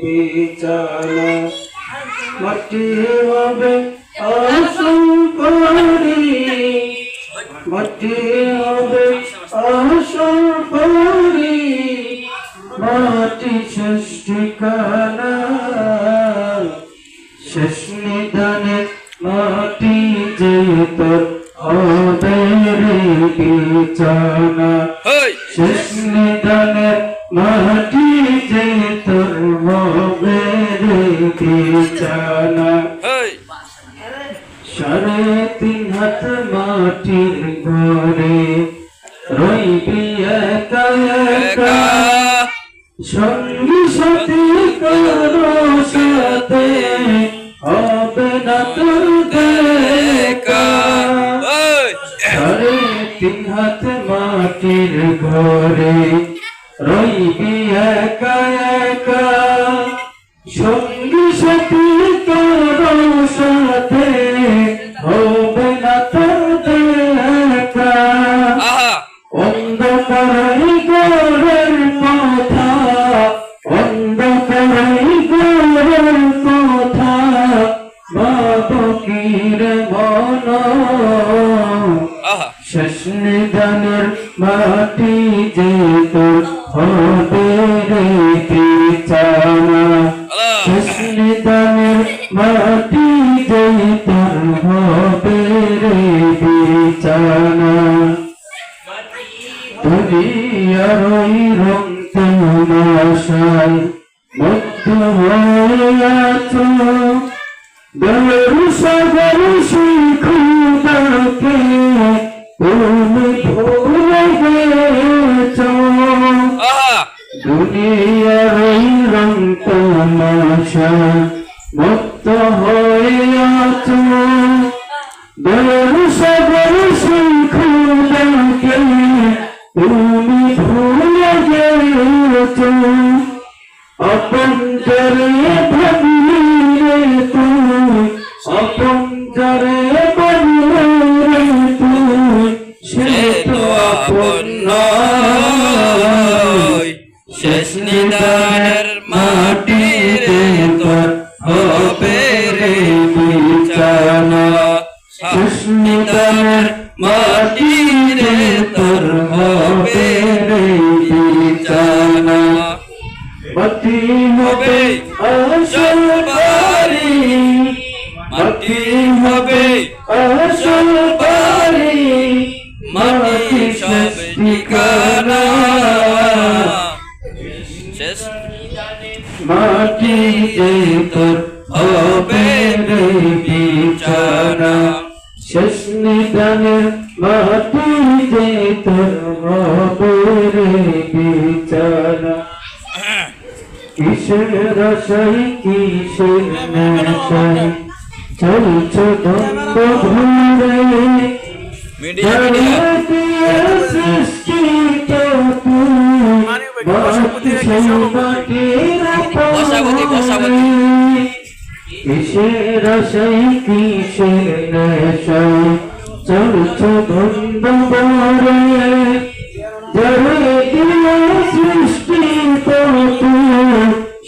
বিছানা মাটি হবে আসল পরি মাটি হবে আসল পরি মাটি শেষ ঠিকানা শেষ নিদানে মাটি যে তোর হবে রে বিছানা শেষ নিদানে মাটি যে তোর হবে রে বিছানা 3.5 হাত মাটির ঘরে রইবি একা একা সঙ্গী সাথী কারো সাথে হবে না তোর দেখা 3.5 হাত মাটির ঘরে রইবি একা একা সঙ্গী সাথী কারো সাথে হবে না তোর দেখা অন্ধকারে ঘরের কথা অন্ধকারে ঘরের কথা বাবকির মন শেষ নিদানের মাটি যে তোর হবে রে বিছানা শেষ নিদানের মাটি যে তোর হবে রে বিছানা দুনিয়ার ওই রং তামাশায় মধ্য হইয়াছো দয়ার সাগর সেই খোদাকে তুমি ভুলে গেছো দুনিয়ার ওই রং তামাশায় মধ্য হইয়াছো দয়ার সাগর সেই খোদাকে তুমি ভুলে গেছো আপন করে ভাবলি রে তুই আপন করে ভাবলি রে তুই সে তো আপন নয় শেষ নিদানের মাটি রে তোর হবে রে বিছানা শেষ নিদানের মাটি রে তোর হবে রে বিছানা মাটি হবে আসল বাড়ি মাটি হবে আসল বাড়ি মাটি শেষ ঠিকানা মাটি যে তোর হবে রে বিছানা শেষ নিদানের মাটি যে তোর হবে রে বিছানা কিসের রসাই কিসের নেশাই চলছো দ্বন্দ্ব ঘুরে সৃষ্টি তো কিসের রসাই কিসের নেশাই চলছো দ্বন্দ্ব ঘুরে সৃষ্টি তো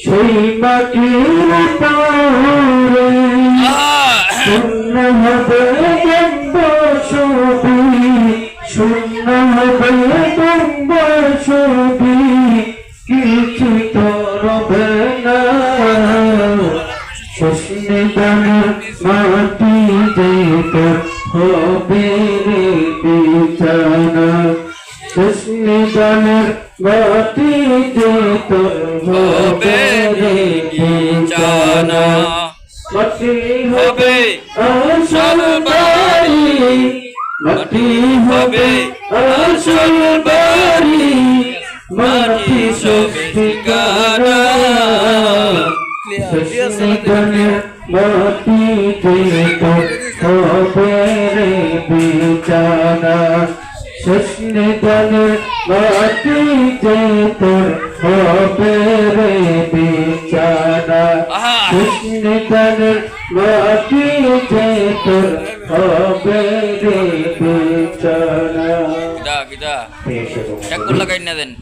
সেই মাটির পারে শূন্য হবে গন্ধ ছবি শূন্য হবে গন্ধ ছবি কিছু তো রবে না শেষ নিদানের মাটি যে তোর হবে রে বিছানা শেষ নিদানের মাটি যে তোর হবে রে বিছানা মাটি হবে আসল বাড়ি মাটি হবে আসল বাড়ি মাটি শেষ ঠিকানা শেষ নিদানের মাটি যে তোর হবে রে বিছানা শেষ নিদানের মাটি যে তোর হবে রে বিছানা শেষ নিদানের মাটি যে তোর হবে রে বিছানা kita cek lagain na din